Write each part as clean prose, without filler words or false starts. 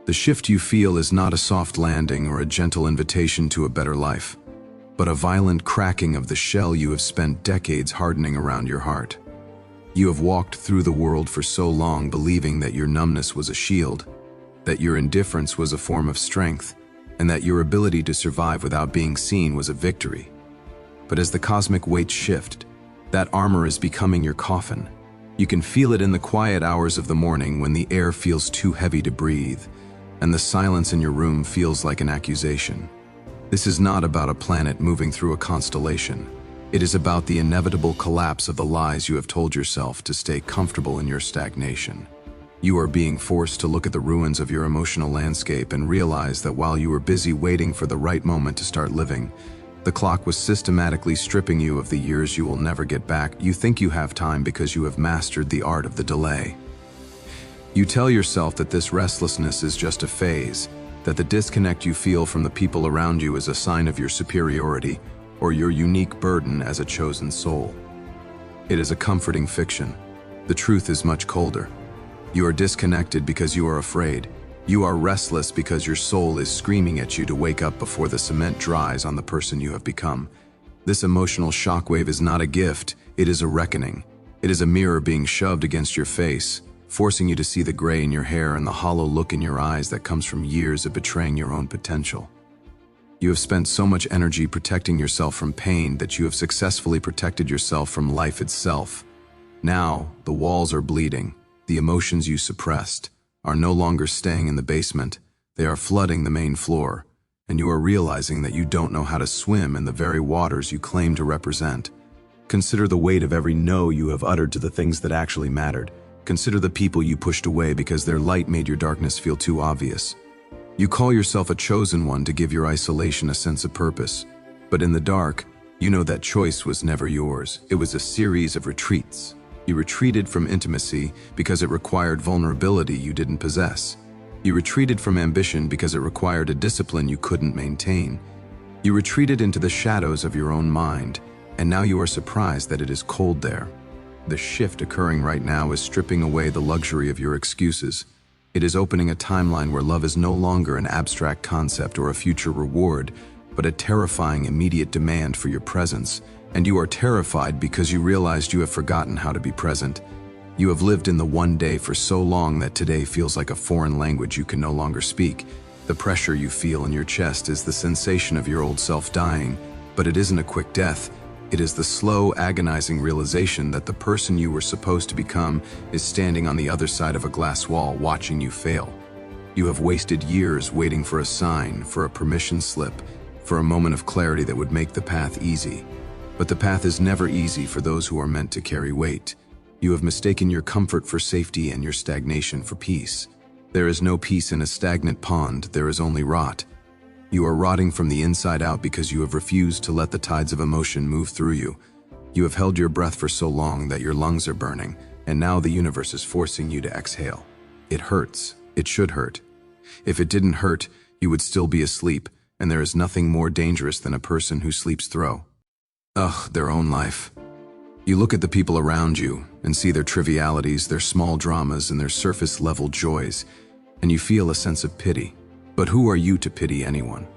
The shift you feel is not a soft landing or a gentle invitation to a better life, but a violent cracking of the shell you have spent decades hardening around your heart. You have walked through the world for so long believing that your numbness was a shield, that your indifference was a form of strength, and that your ability to survive without being seen was a victory. But as the cosmic weights shift, that armor is becoming your coffin. You can feel it in the quiet hours of the morning when the air feels too heavy to breathe, and the silence in your room feels like an accusation. This is not about a planet moving through a constellation. It is about the inevitable collapse of the lies you have told yourself to stay comfortable in your stagnation. You are being forced to look at the ruins of your emotional landscape and realize that while you were busy waiting for the right moment to start living, the clock was systematically stripping you of the years you will never get back. You think you have time because you have mastered the art of the delay. You tell yourself that this restlessness is just a phase, that the disconnect you feel from the people around you is a sign of your superiority or your unique burden as a chosen soul. It is a comforting fiction. The truth is much colder. You are disconnected because you are afraid. You are restless because your soul is screaming at you to wake up before the cement dries on the person you have become. This emotional shockwave is not a gift, it is a reckoning. It is a mirror being shoved against your face, forcing you to see the gray in your hair and the hollow look in your eyes that comes from years of betraying your own potential. You have spent so much energy protecting yourself from pain that you have successfully protected yourself from life itself. Now, the walls are bleeding. The emotions you suppressed are no longer staying in the basement. They are flooding the main floor, and you are realizing that you don't know how to swim in the very waters you claim to represent. Consider the weight of every no you have uttered to the things that actually mattered. Consider the people you pushed away because their light made your darkness feel too obvious. You call yourself a chosen one to give your isolation a sense of purpose, but in the dark, you know that choice was never yours. It was a series of retreats. You retreated from intimacy because it required vulnerability you didn't possess. You retreated from ambition because it required a discipline you couldn't maintain. You retreated into the shadows of your own mind, and now you are surprised that it is cold there. The shift occurring right now is stripping away the luxury of your excuses. It is opening a timeline where love is no longer an abstract concept or a future reward, but a terrifying immediate demand for your presence. And you are terrified because you realized you have forgotten how to be present. You have lived in the one day for so long that today feels like a foreign language you can no longer speak. The pressure you feel in your chest is the sensation of your old self dying, but it isn't a quick death. It is the slow, agonizing realization that the person you were supposed to become is standing on the other side of a glass wall watching you fail. You have wasted years waiting for a sign, for a permission slip, for a moment of clarity that would make the path easy. But the path is never easy for those who are meant to carry weight. You have mistaken your comfort for safety and your stagnation for peace. There is no peace in a stagnant pond, there is only rot. You are rotting from the inside out because you have refused to let the tides of emotion move through you. You have held your breath for so long that your lungs are burning, and now the universe is forcing you to exhale. It hurts. It should hurt. If it didn't hurt, you would still be asleep, and there is nothing more dangerous than a person who sleeps through their own life. You look at the people around you and see their trivialities, their small dramas, and their surface-level joys, and you feel a sense of pity. But who are you to pity anyone?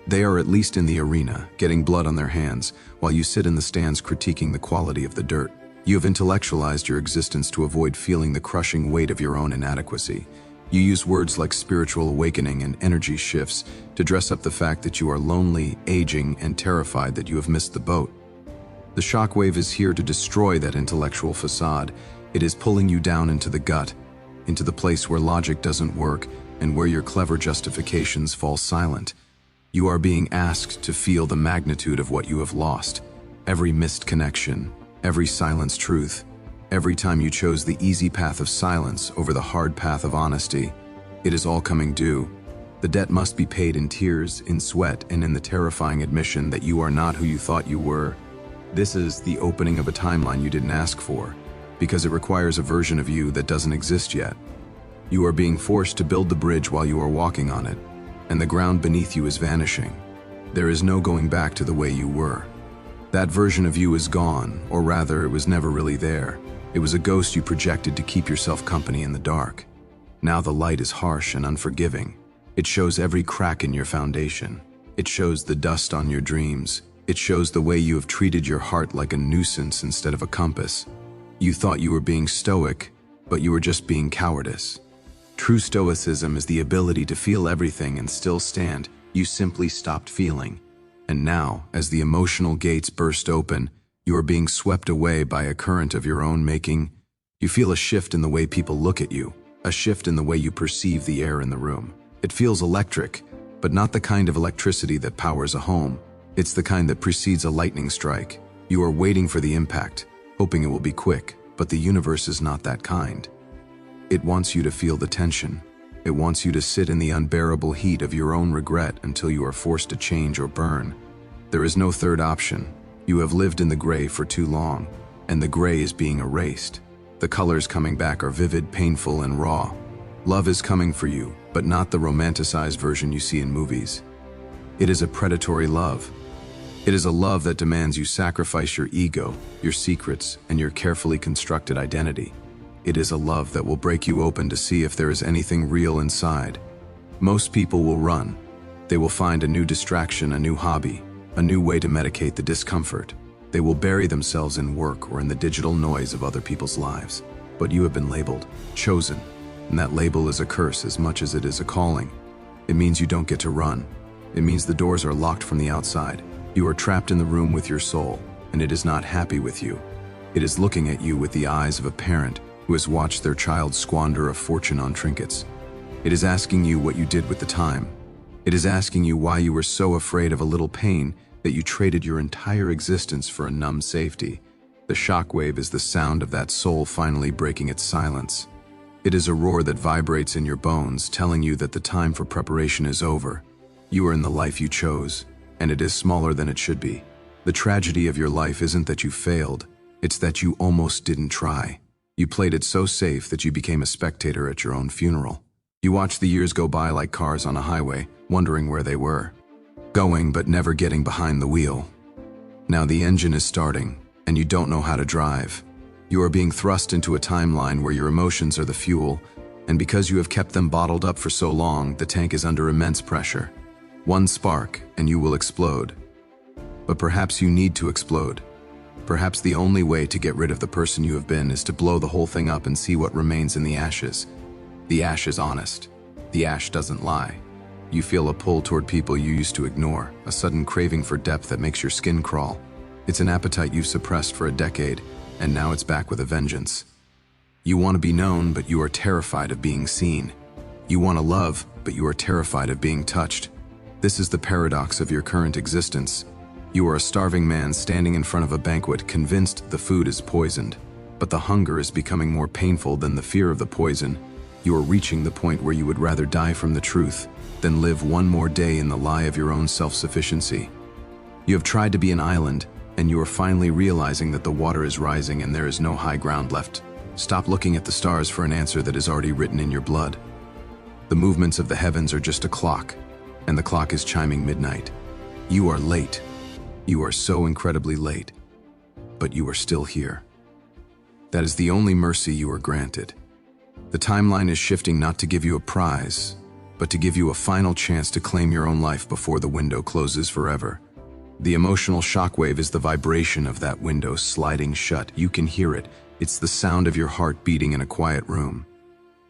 They are at least in the arena, getting blood on their hands, while you sit in the stands critiquing the quality of the dirt. You have intellectualized your existence to avoid feeling the crushing weight of your own inadequacy. You use words like spiritual awakening and energy shifts to dress up the fact that you are lonely, aging, and terrified that you have missed the boat. The shockwave is here to destroy that intellectual facade. It is pulling you down into the gut, into the place where logic doesn't work and where your clever justifications fall silent. You are being asked to feel the magnitude of what you have lost. Every missed connection, every silenced truth, every time you chose the easy path of silence over the hard path of honesty. It is all coming due. The debt must be paid in tears, in sweat, and in the terrifying admission that you are not who you thought you were. This is the opening of a timeline you didn't ask for, because it requires a version of you that doesn't exist yet. You are being forced to build the bridge while you are walking on it, and the ground beneath you is vanishing. There is no going back to the way you were. That version of you is gone, or rather, it was never really there. It was a ghost you projected to keep yourself company in the dark. Now the light is harsh and unforgiving. It shows every crack in your foundation. It shows the dust on your dreams. It shows the way you have treated your heart like a nuisance instead of a compass. You thought you were being stoic, but you were just being cowardice. True stoicism is the ability to feel everything and still stand. You simply stopped feeling. And now, as the emotional gates burst open, you are being swept away by a current of your own making. You feel a shift in the way people look at you, a shift in the way you perceive the air in the room. It feels electric, but not the kind of electricity that powers a home. It's the kind that precedes a lightning strike. You are waiting for the impact, hoping it will be quick, but the universe is not that kind. It wants you to feel the tension. It wants you to sit in the unbearable heat of your own regret until you are forced to change or burn. There is no third option. You have lived in the gray for too long, and the gray is being erased. The colors coming back are vivid, painful, and raw. Love is coming for you, but not the romanticized version you see in movies. It is a predatory love. It is a love that demands you sacrifice your ego, your secrets, and your carefully constructed identity. It is a love that will break you open to see if there is anything real inside. Most people will run. They will find a new distraction, a new hobby, a new way to medicate the discomfort. They will bury themselves in work or in the digital noise of other people's lives. But you have been labeled, chosen, and that label is a curse as much as it is a calling. It means you don't get to run. It means the doors are locked from the outside. You are trapped in the room with your soul, and it is not happy with you. It is looking at you with the eyes of a parent who has watched their child squander a fortune on trinkets. It is asking you what you did with the time. It is asking you why you were so afraid of a little pain that you traded your entire existence for a numb safety. The shockwave is the sound of that soul finally breaking its silence. It is a roar that vibrates in your bones, telling you that the time for preparation is over. You are in the life you chose, and it is smaller than it should be. The tragedy of your life isn't that you failed, it's that you almost didn't try. You played it so safe that you became a spectator at your own funeral. You watched the years go by like cars on a highway, wondering where they were. Going but never getting behind the wheel. Now the engine is starting, and you don't know how to drive. You are being thrust into a timeline where your emotions are the fuel, and because you have kept them bottled up for so long, the tank is under immense pressure. One spark, and you will explode. But perhaps you need to explode. Perhaps the only way to get rid of the person you have been is to blow the whole thing up and see what remains in the ashes. The ash is honest. The ash doesn't lie. You feel a pull toward people you used to ignore, a sudden craving for depth that makes your skin crawl. It's an appetite you've suppressed for a decade, and now it's back with a vengeance. You want to be known, but you are terrified of being seen. You want to love, but you are terrified of being touched. This is the paradox of your current existence. You are a starving man standing in front of a banquet, convinced the food is poisoned. But the hunger is becoming more painful than the fear of the poison. You are reaching the point where you would rather die from the truth than live one more day in the lie of your own self-sufficiency. You have tried to be an island, and you are finally realizing that the water is rising and there is no high ground left. Stop looking at the stars for an answer that is already written in your blood. The movements of the heavens are just a clock, and the clock is chiming midnight. You are late. You are so incredibly late, but you are still here. That is the only mercy you are granted. The timeline is shifting not to give you a prize, but to give you a final chance to claim your own life before the window closes forever. The emotional shockwave is the vibration of that window sliding shut. You can hear it. It's the sound of your heart beating in a quiet room.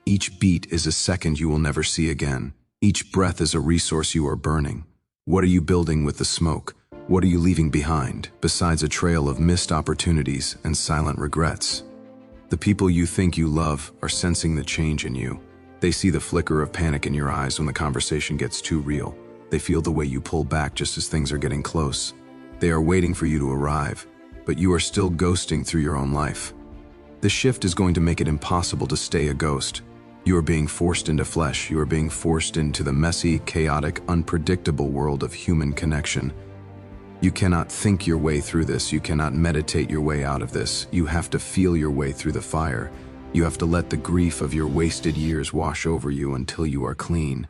Each beat is a second you will never see again. Each breath is a resource you are burning. What are you building with the smoke? What are you leaving behind, besides a trail of missed opportunities and silent regrets? The people you think you love are sensing the change in you. They see the flicker of panic in your eyes when the conversation gets too real. They feel the way you pull back just as things are getting close. They are waiting for you to arrive, but you are still ghosting through your own life. This shift is going to make it impossible to stay a ghost. You are being forced into flesh. You are being forced into the messy, chaotic, unpredictable world of human connection. You cannot think your way through this. You cannot meditate your way out of this. You have to feel your way through the fire. You have to let the grief of your wasted years wash over you until you are clean.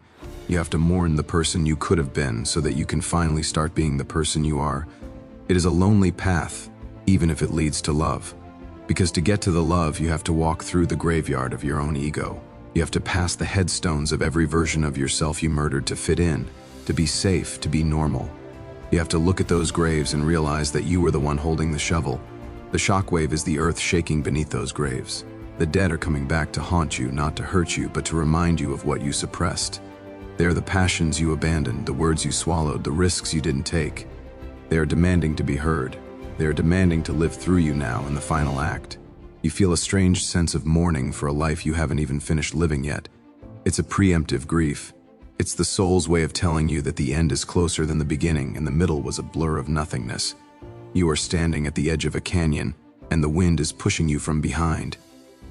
You have to mourn the person you could have been so that you can finally start being the person you are. It is a lonely path, even if it leads to love. Because to get to the love, you have to walk through the graveyard of your own ego. You have to pass the headstones of every version of yourself you murdered to fit in, to be safe, to be normal. You have to look at those graves and realize that you were the one holding the shovel. The shockwave is the earth shaking beneath those graves. The dead are coming back to haunt you, not to hurt you, but to remind you of what you suppressed. They are the passions you abandoned, the words you swallowed, the risks you didn't take. They are demanding to be heard. They are demanding to live through you now in the final act. You feel a strange sense of mourning for a life you haven't even finished living yet. It's a preemptive grief. It's the soul's way of telling you that the end is closer than the beginning and the middle was a blur of nothingness. You are standing at the edge of a canyon, and the wind is pushing you from behind.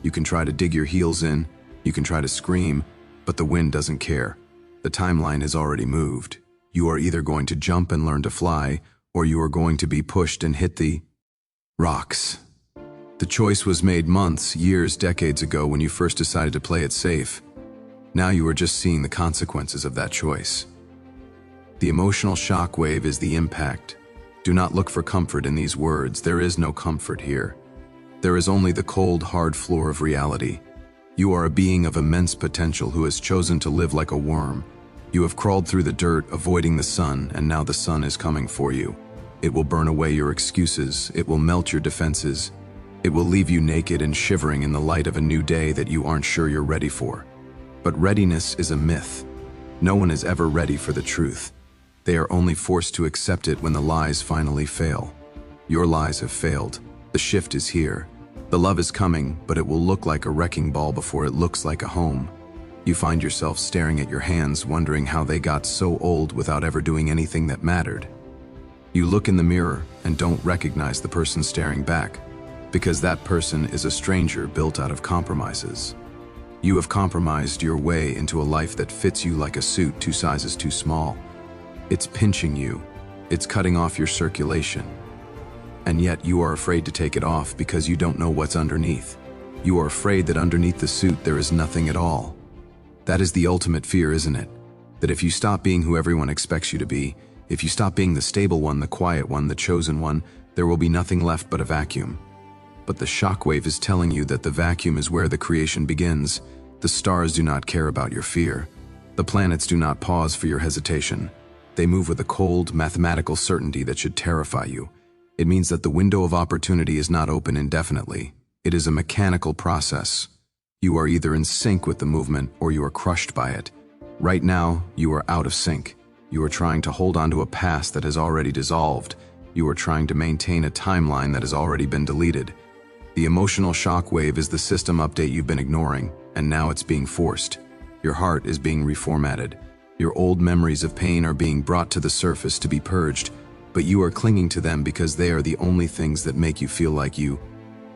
You can try to dig your heels in, you can try to scream, but the wind doesn't care. The timeline has already moved. You are either going to jump and learn to fly, or you are going to be pushed and hit the rocks. The choice was made months, years, decades ago when you first decided to play it safe. Now you are just seeing the consequences of that choice. The emotional shockwave is the impact. Do not look for comfort in these words. There is no comfort here. There is only the cold, hard floor of reality. You are a being of immense potential who has chosen to live like a worm. You have crawled through the dirt, avoiding the sun, and now the sun is coming for you. It will burn away your excuses. It will melt your defenses. It will leave you naked and shivering in the light of a new day that you aren't sure you're ready for. But readiness is a myth. No one is ever ready for the truth. They are only forced to accept it when the lies finally fail. Your lies have failed. The shift is here. The love is coming, but it will look like a wrecking ball before it looks like a home. You find yourself staring at your hands, wondering how they got so old without ever doing anything that mattered. You look in the mirror and don't recognize the person staring back, because that person is a stranger built out of compromises. You have compromised your way into a life that fits you like a suit 2 sizes too small. It's pinching you. It's cutting off your circulation. And yet you are afraid to take it off because you don't know what's underneath. You are afraid that underneath the suit there is nothing at all. That is the ultimate fear, isn't it? That if you stop being who everyone expects you to be, if you stop being the stable one, the quiet one, the chosen one, there will be nothing left but a vacuum. But the shockwave is telling you that the vacuum is where the creation begins. The stars do not care about your fear. The planets do not pause for your hesitation. They move with a cold, mathematical certainty that should terrify you. It means that the window of opportunity is not open indefinitely. It is a mechanical process. You are either in sync with the movement or you are crushed by it. Right now, you are out of sync. You are trying to hold on to a past that has already dissolved. You are trying to maintain a timeline that has already been deleted. The emotional shockwave is the system update you've been ignoring, and now it's being forced. Your heart is being reformatted. Your old memories of pain are being brought to the surface to be purged, but you are clinging to them because they are the only things that make you feel like you.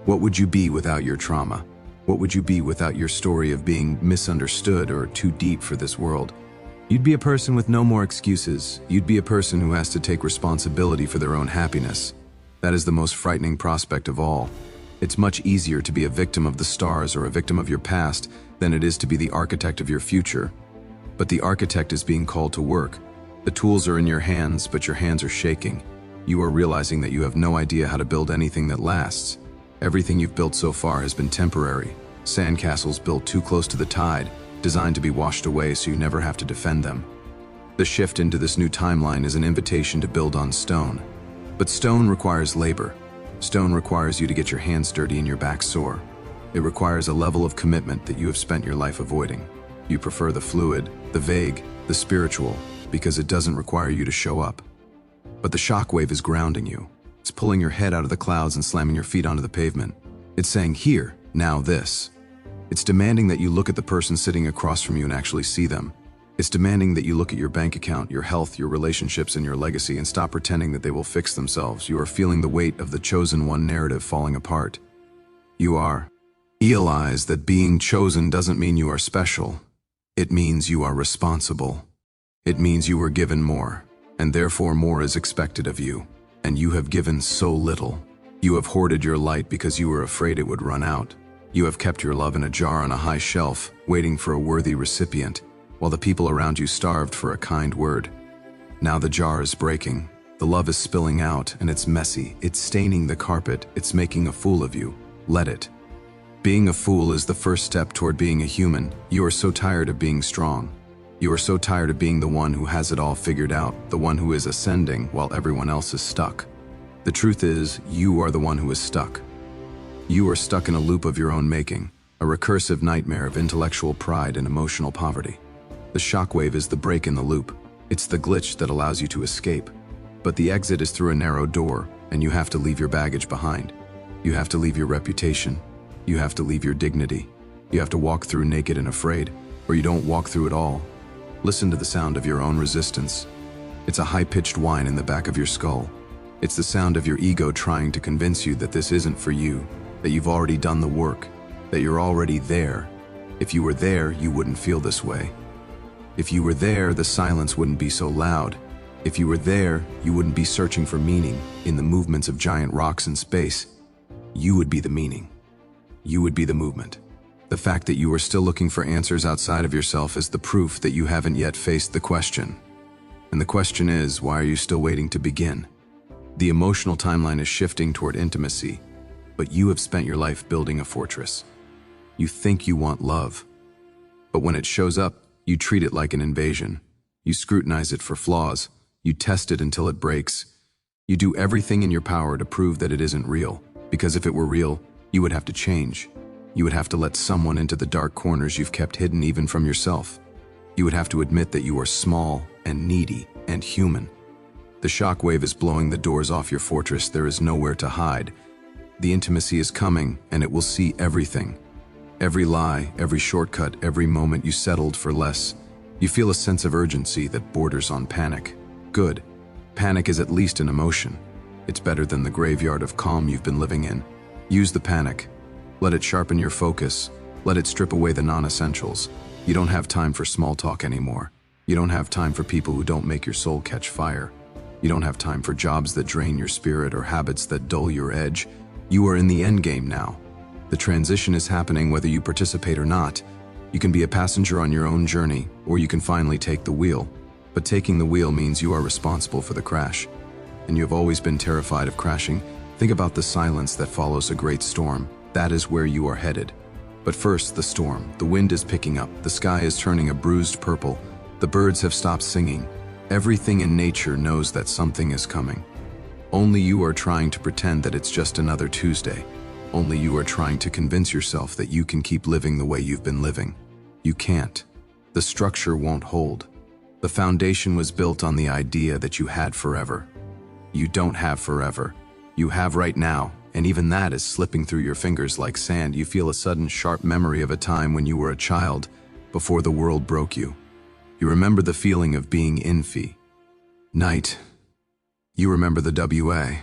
What would you be without your trauma? What would you be without your story of being misunderstood or too deep for this world? You'd be a person with no more excuses. You'd be a person who has to take responsibility for their own happiness. That is the most frightening prospect of all. It's much easier to be a victim of the stars or a victim of your past than it is to be the architect of your future. But the architect is being called to work. The tools are in your hands, but your hands are shaking. You are realizing that you have no idea how to build anything that lasts. Everything you've built so far has been temporary. Sandcastles built too close to the tide, designed to be washed away so you never have to defend them. The shift into this new timeline is an invitation to build on stone. But stone requires labor. Stone requires you to get your hands dirty and your back sore. It requires a level of commitment that you have spent your life avoiding. You prefer the fluid, the vague, the spiritual, because it doesn't require you to show up. But the shockwave is grounding you. It's pulling your head out of the clouds and slamming your feet onto the pavement. It's saying, here, now this. It's demanding that you look at the person sitting across from you and actually see them. It's demanding that you look at your bank account, your health, your relationships, and your legacy and stop pretending that they will fix themselves. You are feeling the weight of the chosen one narrative falling apart. You are. Realize that being chosen doesn't mean you are special. It means you are responsible. It means you were given more, and therefore more is expected of you. And you have given so little. You have hoarded your light because you were afraid it would run out. You have kept your love in a jar on a high shelf, waiting for a worthy recipient, while the people around you starved for a kind word. Now the jar is breaking. The love is spilling out, and it's messy. It's staining the carpet. It's making a fool of you. Let it. Being a fool is the first step toward being a human. You are so tired of being strong. You are so tired of being the one who has it all figured out, the one who is ascending while everyone else is stuck. The truth is, you are the one who is stuck. You are stuck in a loop of your own making, a recursive nightmare of intellectual pride and emotional poverty. The shockwave is the break in the loop. It's the glitch that allows you to escape. But the exit is through a narrow door, and you have to leave your baggage behind. You have to leave your reputation. You have to leave your dignity. You have to walk through naked and afraid, or you don't walk through at all. Listen to the sound of your own resistance. It's a high-pitched whine in the back of your skull. It's the sound of your ego trying to convince you that this isn't for you, that you've already done the work, that you're already there. If you were there, you wouldn't feel this way. If you were there, the silence wouldn't be so loud. If you were there, you wouldn't be searching for meaning in the movements of giant rocks in space. You would be the meaning. You would be the movement. The fact that you are still looking for answers outside of yourself is the proof that you haven't yet faced the question. And the question is, why are you still waiting to begin? The emotional timeline is shifting toward intimacy, but you have spent your life building a fortress. You think you want love, but when it shows up, you treat it like an invasion. You scrutinize it for flaws. You test it until it breaks. You do everything in your power to prove that it isn't real, because if it were real, you would have to change. You would have to let someone into the dark corners you've kept hidden even from yourself. You would have to admit that you are small and needy and human. The shockwave is blowing the doors off your fortress. There is nowhere to hide. The intimacy is coming, and it will see everything. Every lie, every shortcut, every moment you settled for less. You feel a sense of urgency that borders on panic. Good. Panic is at least an emotion. It's better than the graveyard of calm you've been living in. Use the panic. Let it sharpen your focus. Let it strip away the non-essentials. You don't have time for small talk anymore. You don't have time for people who don't make your soul catch fire. You don't have time for jobs that drain your spirit or habits that dull your edge. You are in the end game now. The transition is happening whether you participate or not. You can be a passenger on your own journey, or you can finally take the wheel. But taking the wheel means you are responsible for the crash. And you have always been terrified of crashing. Think about the silence that follows a great storm. That is where you are headed. But first, the storm. The wind is picking up. The sky is turning a bruised purple. The birds have stopped singing. Everything in nature knows that something is coming. Only you are trying to pretend that it's just another Tuesday. Only you are trying to convince yourself that you can keep living the way you've been living. You can't. The structure won't hold. The foundation was built on the idea that you had forever. You don't have forever. You have right now. And even that is slipping through your fingers like sand. You feel a sudden sharp memory of a time when you were a child, before the world broke you. You remember the feeling of being night. You remember the WA.